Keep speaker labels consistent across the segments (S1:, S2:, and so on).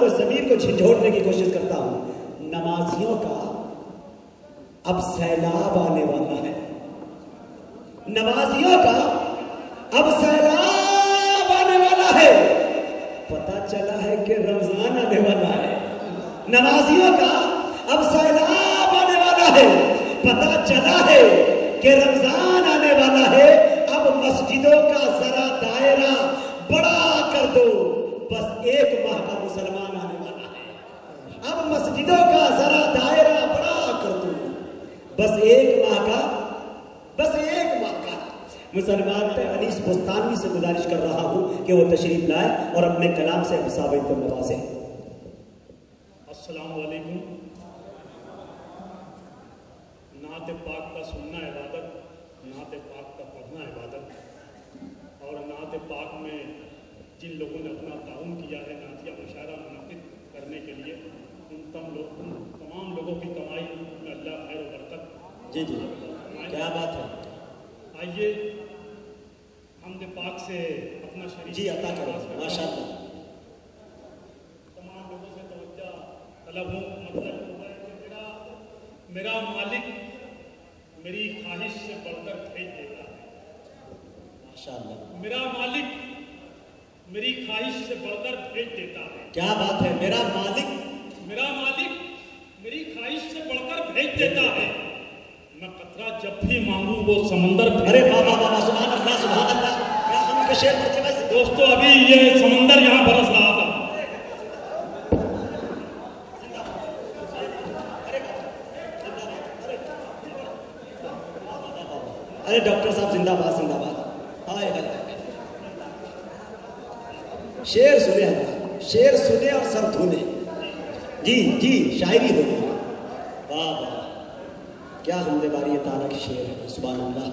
S1: تو ضمیر کو جھنجھوڑنے کی کوشش کرتا ہوں. نمازیوں کا اب سیلاب آنے والا ہے. نمازیوں کا اب سیلاب آنے والا ہے. پتہ چلا ہے کہ رمضان آنے والا ہے. نمازیوں کا اب سیلاب آنے والا ہے. پتہ چلا ہے کہ رمضان آنے والا ہے. اب مسجدوں کا ذرا دائرہ بڑا کر دو. بس 1 ماہ کا مسلمان آنے والا ہے. اب مسجدوں کا ذرا دائرہ بڑا کر دو. بس 1 ماہ کا مسلمان پہ انیس بستانوی سے گزارش کر رہا ہوں کہ وہ تشریف لائے اور اپنے کلام سے مسابقت کو نوازے.
S2: السلام علیکم. نعت پاک کا سننا عبادت, نعت پاک کا پڑھنا عبادت, اور نعت پاک میں جن لوگوں نے اپنا تعاون کیا ہے نعتیہ مشاعرہ منعقد کرنے کے لیے, ان تمام لوگوں کی کمائی میں اللہ خیر و برکت.
S1: جی کیا بات ہے.
S2: آئیے حمد پاک سے اپنا شریک
S1: جی عطا کرو. ماشاء اللہ.
S2: تمام لوگوں سے توجہ طلب ہوں. مطلب ہوا ہے کہ میرا مالک میری خواہش سے بڑھ کر بھیج دیتا ہے.
S1: ماشاء اللہ.
S2: میرا مالک میری خواہش سے بڑھ کر بھیج دیتا ہے.
S1: کیا بات ہے. میرا مالک
S2: میری خواہش سے بڑھ کر بھیج دیتا ہے. میں قطرہ جب بھی مانگوں وہ سمندر.
S1: ارے بابا بابا سبحان اللہ سبحان اللہ. کیا ہم کے شعر پڑھتے ہیں
S2: دوستو. ابھی یہ سمندر یہاں برس رہا تھا.
S1: ارے ڈاکٹر صاحب زندہ باد زندہ باد. ہائے شعر سنے ہم, شعر سنے اور سر دھونے. جی شاعری ہو گئی. واہ واہ کیا حمد باری تعالیٰ کی شعر ہے. سبحان اللہ.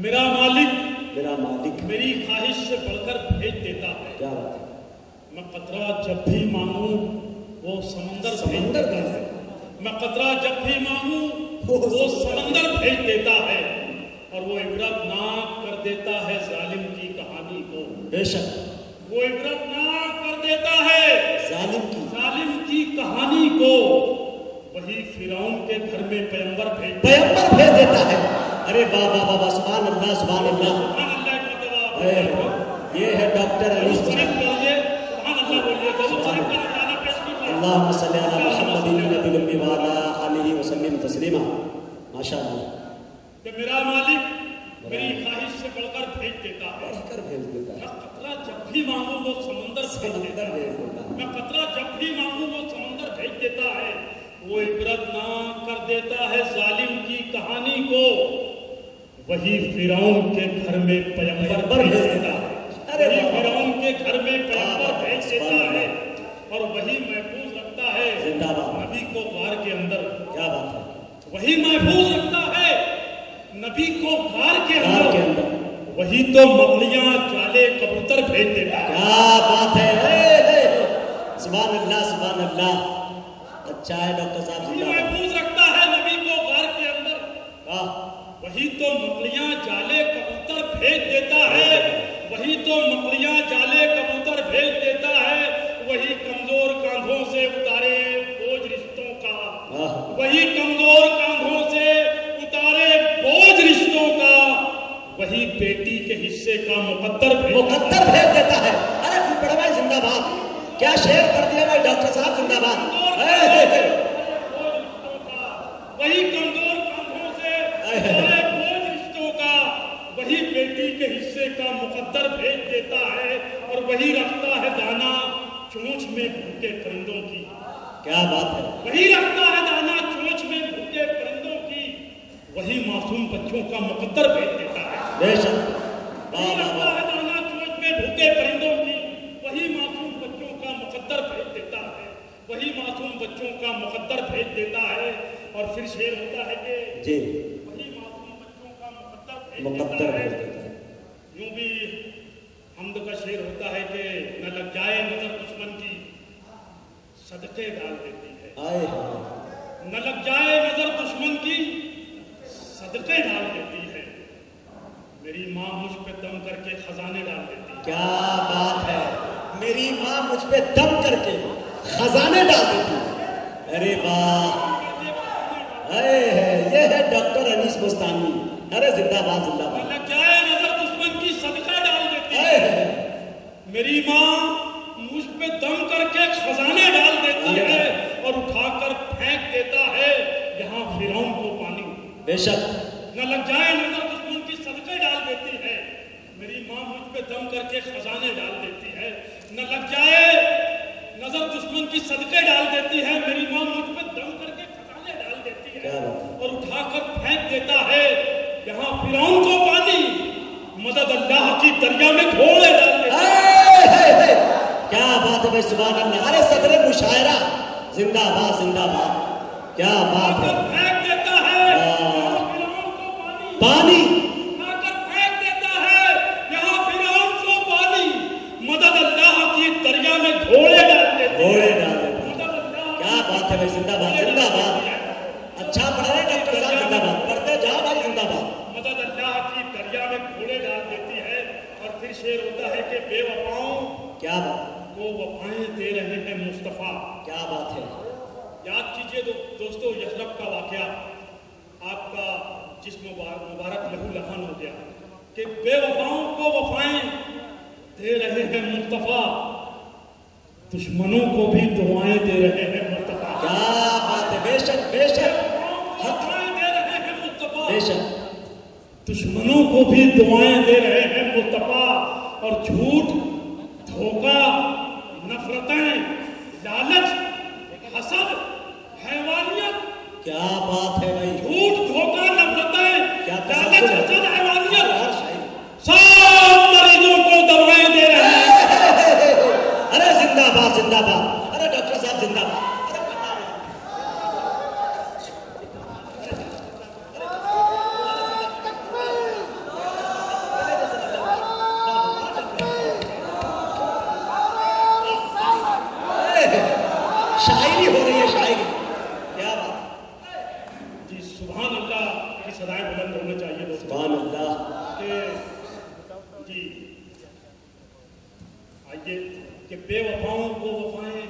S2: میرا مالک میری خواہش سے بڑھ کر بھیج دیتا ہے.
S1: کیا بات ہے.
S2: میں قطرہ جب بھی مانگوں وہ سمندر
S1: کا ہے.
S2: میں قطرہ جب بھی مانگوں وہ سمندر بھیج دیتا ہے. اور وہ عبرت ناک کر دیتا ہے ظالم کی کہانی کو.
S1: بے شک
S2: وہ عبرت ناک کر دیتا ہے
S1: ظالم
S2: کی کہانی کو. وہی فرعون کے گھر میں پیغمبر بھیج
S1: دیتا ہے. ارے واہ واہ واہ سبحان اللہ سبحان اللہ. یہ ہے ڈاکٹر علی. اللہم صلی علی محمد النبی الامی وعلی آلہ وسلم تسلیما. ماشاء اللہ.
S2: کہ میرا مالک میری خواہش سے بڑھ کر بھیج دیتا ہے. میں قطرہ جب بھی مانگوں وہ سمندر بھیج دیتا ہے. میں قطرہ جب بھی مانگوں وہ سمندر بھیج دیتا ہے. وہ عبرت ناک کر دیتا ہے ظالم کی کہانی کو. وہی فرعون کے گھر میں پیغمبر بھیج دیتا ہے. وہی فرعون کے گھر میں پیغمبر بھیج دیتا ہے. اور وہی محفوظ رکھتا ہے نبی کو غار کے اندر.
S1: کیا بات ہے.
S2: وہی محفوظ رکھتا ہے نبی کو غار کے اندر. وہی تو مغلیاں جالے کبوتر بھیج دیتا ہے.
S1: کیا بات ہے. سبحان اللہ سبحان اللہ. اچھا ہے ڈاکٹر صاحب.
S2: وہی محفوظ رکھتا ہے نبی کو غار کے اندر. وہی تو مغلیاں جالے کبوتر بھیج دیتا ہے. وہی تو مغلیاں جالے کبوتر بھیج دیتا ہے. وہی کمزور کاندھوں سے اتارے بوجھ رشتوں کا. وہی کمزور کاندھوں سے اتارے بوجھ رشتوں کا. وہی بیٹی کے حصے کا مقدر
S1: بھیج دیتا ہے. ارے بڑا بھائی زندہ باد. کیا شعر کر دیا بھائی ڈاکٹر صاحب زندہ باد.
S2: وہی کمزور کاندھوں سے اتارے بوجھ رشتوں کا. وہی بیٹی کے حصے کا مقدر بھیج دیتا ہے. اور وہی رکھتا ہے دانا چونچ میں بھوکے پرندوں کی.
S1: کیا بات ہے.
S2: وہی رکھتا ہے دانا چونچ میں بھوکے پرندوں کی. وہی معصوم بچوں کا مقدر بھیج دیتا ہے.
S1: بے شک.
S2: وہی رکھتا ہے دانا چونچ میں بھوکے پرندوں کی. وہی معصوم بچوں کا مقدر بھیج دیتا ہے. وہی معصوم بچوں کا مقدر بھیج دیتا ہے. اور پھر شعر ہوتا ہے کہ
S1: جی
S2: وہی معصوم بچوں کا مقدر بھیج دیتا ہے. یوں بھی حمد کا شعر ہوتا ہے کہ نہ لگ جائے نظر دشمن کی صدقے ڈال دیتی ہے. نہ لگ جائے نظر دشمن کی صدقے ڈال دیتی ہے. میری ماں مجھ پہ دم کر کے خزانے ڈال دیتی ہے.
S1: کیا بات ہے. میری ماں مجھ پہ دم کر کے خزانے ڈال دیتی ہے. ارے واہ، یہ ہے ڈاکٹر انیس مستانی. ارے زندہ باد زندہ باد.
S2: لگ جائے نظر دشمن کی صدقہ ڈال دیتی ہے. میری ماں مجھ پہ دم کر کے خزانے ڈال دیتی ہے اور اٹھا کر پھینک دیتا ہے یہاں فرعون کو پانی.
S1: بے شک.
S2: نہ لگ جائے نظر دشمن کی صدقے ڈال دیتی ہے. میری ماں مجھ پہ دم کر کے خزانے ڈال دیتی ہے. نہ لگ جائے نظر دشمن کی صدقے ڈال دیتی ہے. میری ماں مجھ پہ دم کر کے خزانے ڈال دیتی ہے اور اٹھا کر پھینک دیتا ہے یہاں فرعون کو پانی. مدد اللہ کی دریا میں گھوڑے ڈال دیتا ہے.
S1: کیا بات ہے بھائی، سبحان اللہ. ارے صدر مشاعرہ زندہ باد زندہ باد. کیا بات ہے.
S2: پھینک دیتا ہے فرعون کو
S1: پانی.
S2: اٹھا کر پھینک دیتا ہے یہاں فرعون کو پانی. مدد اللہ کی دریا میں گھوڑے ڈال دیتے.
S1: گھوڑے ڈال دیتے. کیا بات ہے بھائی، زندہ باد زندہ باد. اچھا پڑھ رہے ڈاکٹر صاحب، زندہ باد پڑھتے جاؤ بھائی، زندہ باد.
S2: مدد اللہ کی دریا میں گھوڑے ڈال دیتی ہے. اور پھر شعر ہوتا ہے کہ بے وفاؤں
S1: کیا بات
S2: کو وفائیں دے رہے ہیں مصطفیٰ.
S1: کیا بات ہے.
S2: یاد کیجئے دوستو یثرب کا واقعہ. آپ کا جسم مبارک لہو لہان ہو گیا کہ بے وفاؤں کو وفائیں دے رہے ہیں مصطفیٰ، دشمنوں کو بھی دعائیں دے رہے ہیں مصطفیٰ.
S1: کیا بات ہے. بے شک بے شک
S2: دعائیں دے رہے ہیں مصطفیٰ،
S1: بے شک.
S2: دشمنوں کو بھی دعائیں دے رہے ہیں مصطفیٰ. اور جھوٹ، دھوکہ، نفرتیں، لالچ، حسد، حیوانیت.
S1: کیا بات ہے بھائی.
S2: جھوٹ، دھوکہ، نفرتیں،
S1: کیا
S2: لالچ، حسد، حیوانیت، سب مریضوں کو دوائیں دے رہے ہیں.
S1: ارے زندہ باد زندہ باد. ارے ڈاکٹر صاحب زندہ باد. شاعری ہو رہی ہے، شاعری. کیا بات.
S2: جی سبحان اللہ کی صدائیں بلند ہونے چاہیے دوستو.
S1: سبحان اللہ.
S2: جی آئیے کہ بے وفاؤں کو وفائیں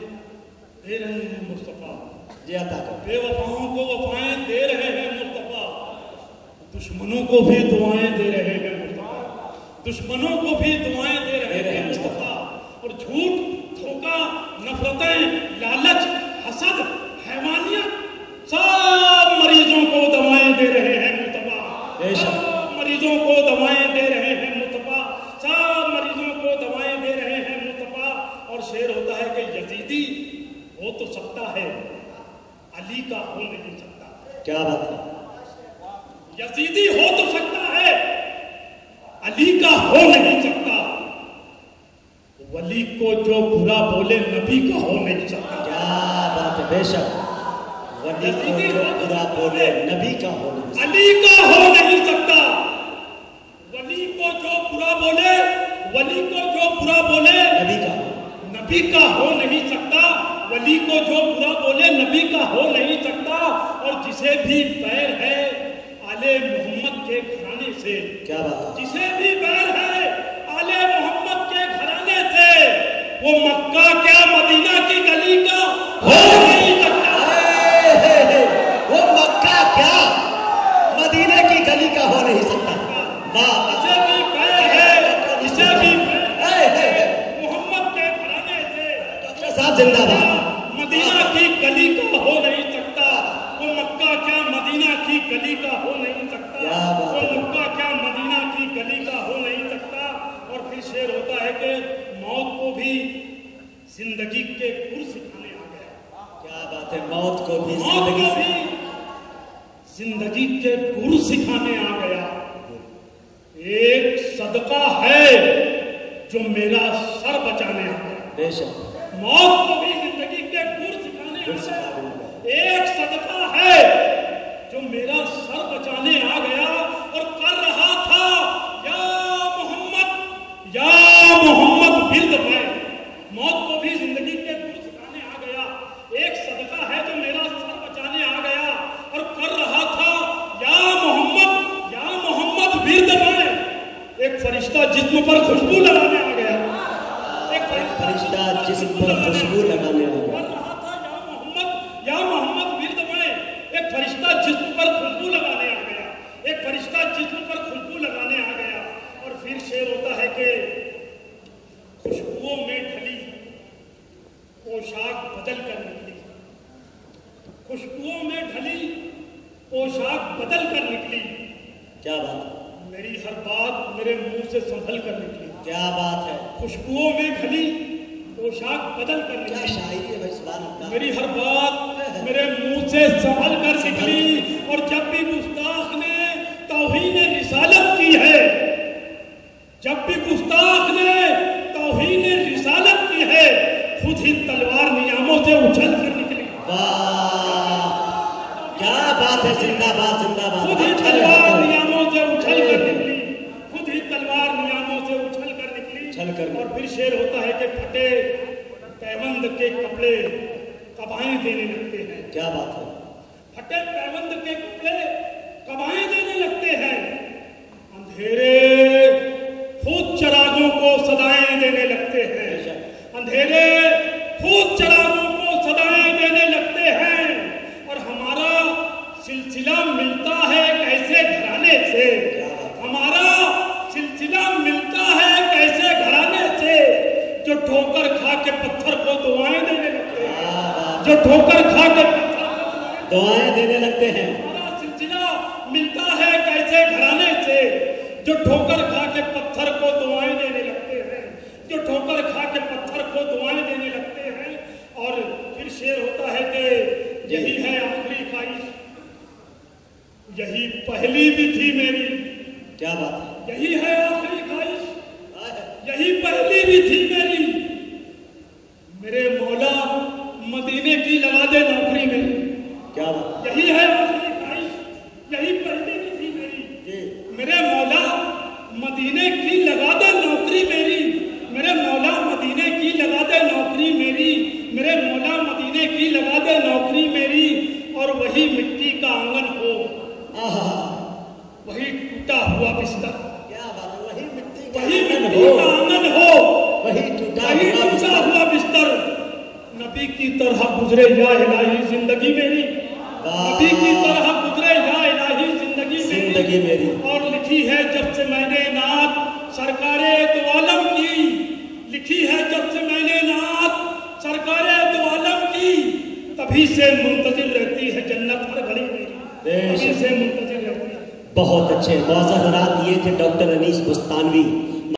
S2: دے رہے ہیں مصطفیٰ.
S1: جی عطا کر.
S2: بے وفاؤں کو وفائیں دے رہے ہیں مصطفیٰ، دشمنوں کو بھی دعائیں دے رہے ہیں مصطفیٰ، دشمنوں کو بھی دعائیں دے رہے ہیں مصطفیٰ. اور جھوٹ، دھوکہ، نفرتیں، لالچ، حسد، حیوانیت، سب مریضوں کو دوائیں دے رہے ہیں مصطفیٰ. سب مریضوں کو دوائیں دے رہے ہیں مصطفیٰ، سب مریضوں کو دوائیں دے رہے ہیں مصطفیٰ. اور شعر ہوتا ہے کہ یزیدی ہو تو سکتا ہے، علی کا ہو نہیں سکتا.
S1: کیا بات ہے.
S2: یزیدی ہو تو سکتا ہے، علی کا ہو نہیں سکتا. ولی کو جو برا بولے نبی کا ہو نہیں سکتا.
S1: کیا بات ہے. بے شک. ولی کو جو برا بولے نبی کا ہو نہیں سکتا.
S2: علی کا ہو نہیں سکتا. ولی کو جو برا بولے، ولی کو جو برا بولے
S1: نبی کا
S2: نبی کا ہو نہیں سکتا. ولی کو جو برا بولے نبی کا ہو نہیں سکتا. اور جسے بھی بیر ہے آل محمد کے گھرانے سے،
S1: کیا بات.
S2: جسے بھی بیر ہے آل محمد کے گھرانے سے، وہ مکہ کیا مدینہ کی گلی کا ہو نہیں سکتا.
S1: وہ مکہ کیا مدینہ کی گلی کا ہو نہیں سکتا. واہ.
S2: جسے بھی بیر ہے، جسے بھی محمد کے گھرانے سے،
S1: ڈاکٹر صاحب زندہ باد.
S2: مدینہ کی گلی کا ہو نہیں سکتا. وہ مکہ کیا مدینہ کی گلی کا ہو نہیں سکتا. وہ مکہ کیا مدینہ کی گلی کا ہو نہیں سکتا. اور پھر شعر ہوتا ہے کہ موت کو بھی زندگی کے گر سکھانے آ گیا.
S1: کیا بات ہے. موت کو بھی
S2: موت
S1: زندگی
S2: کو
S1: سے.
S2: بھی زندگی کے گر سکھانے آ گیا. ایک صدقہ ہے جو میرا سر بچانے آ گیا.
S1: بے شک.
S2: موت کو بھی زندگی کے گر سکھانے آ گیا. ایک صدقہ ہے جو میرا سر بچانے آ گیا. اور کر رہا تھا یا محمد ورد میں. موت کو بھی زندگی کے گر سکھانے آ گیا. ایک صدقہ ہے جو میرا سر بچانے آ گیا. اور کر رہا تھا یا محمد ورد میں. ایک فرشتہ جسم پر خوشبو لگانے آ گیا. ایک فرشتہ
S1: فرشتہ جسم پر خوشبو لگانے آ گیا.
S2: پڑھ رہا تھا یا محمد ورد میں ایک فرشتہ جسم پر خوشبو لگانے آ گیا. ایک فرشتہ جسم پر خوشبو لگانے آ گیا. اور پھر شعر ہوتا ہے کہ خوشبوؤں میں ڈھلی پوشاک بدل کر نکلی. خوشبوؤں میں ڈھلی پوشاک بدل کر نکلی.
S1: کیا بات ہے.
S2: میری ہر بات میرے منہ سے سنبھل کر نکلی.
S1: کیا بات ہے.
S2: خوشبوؤں میں ڈھلی پوشاک بدل کر
S1: کیا
S2: نکلی.
S1: شاعری ہے بھائی سبحان اللہ.
S2: میری ہر بات میرے منہ سے سنبھل کر نکلی. اور جب بھی گستاخ نے توہین رسالت کی ہے، جب بھی گستاخ نے توہین رسالت کی ہے، خود ہی تلوار نیاموں سے اچھل کر نکلی.
S1: واہ کیا بات ہے. زندہ باد زندہ باد.
S2: خود ہی تلوار نیاموں سے اچھل کر نکلی. خود ہی تلوار نیاموں سے اچھل کر نکلی. اور پھر شعر ہوتا ہے کہ پھٹے پیوند کے کپڑے قبائیں دینے لگتے ہیں.
S1: کیا بات ہے.
S2: پھٹے پیوند کے کپڑے قبائیں دینے لگتے ہیں. اندھیرے خود چراغوں کو صدائیں دینے لگتے ہیں. اندھیرے خود چراغوں کو صدائیں دینے لگتے ہیں. اور ہمارا سلسلہ ملتا ہے کیسے گھرانے سے. ہمارا سلسلہ ملتا ہے کیسے گھرانے سے جو ٹھوکر کھا کے پتھر کو دعائیں دینے لگتے ہیں. جو ٹھوکر کھا کے
S1: دعائیں دینے لگتے ہیں.
S2: ہمارا سلسلہ ملتا ہے کیسے گھرانے سے جو ٹھوکر کھا کے پتھر کو دعائیں دینے لگتے ہیں. جو ٹھوکر کھا کے پتھر کو دعائیں دینے لگتے ہیں. اور پھر شعر ہوتا ہے کہ یہی ہے آخری خواہش، یہی پہلی بھی تھی میری.
S1: کیا بات ہے.
S2: یہی ہے آخری خواہش، یہی پہلی بھی تھی میری. میرے مولا مدینے کی لگا دے نوکری میری.
S1: کیا بات.
S2: یہی ہے آخری خواہش، یہی پہلی بھی تھی میری. میرے مولا مدینے کی لگا دے نوکری میری. میرے مولا مدینے کی لگا دے نوکری میری. میرے مولا مدینے کی لگا دے نوکری میری. اور وہی مٹی کا آنگن ہو، وہی ٹوٹا ہوا بستر.
S1: کیا بات ہے. وہی مٹی
S2: کا آنگن ہو،
S1: وہی ٹوٹا
S2: ہوا بستر. نبی کی طرح گزرے یا الہی زندگی میری. نبی کی طرح گزرے یا الہی زندگی میری. اور لکھی ہے جب سے میں نے نعت سرکار دو عالم کی. لکھی ہے جب سے میں نے نعت سرکار دو عالم کی. تبھی سے منتظر رہتی ہے جنت ہر گھڑی میری. تبھی سے منتظر رہتی ہے.
S1: بہت اچھے معزز حضرات. یہ تھے ڈاکٹر انیس بستانوی.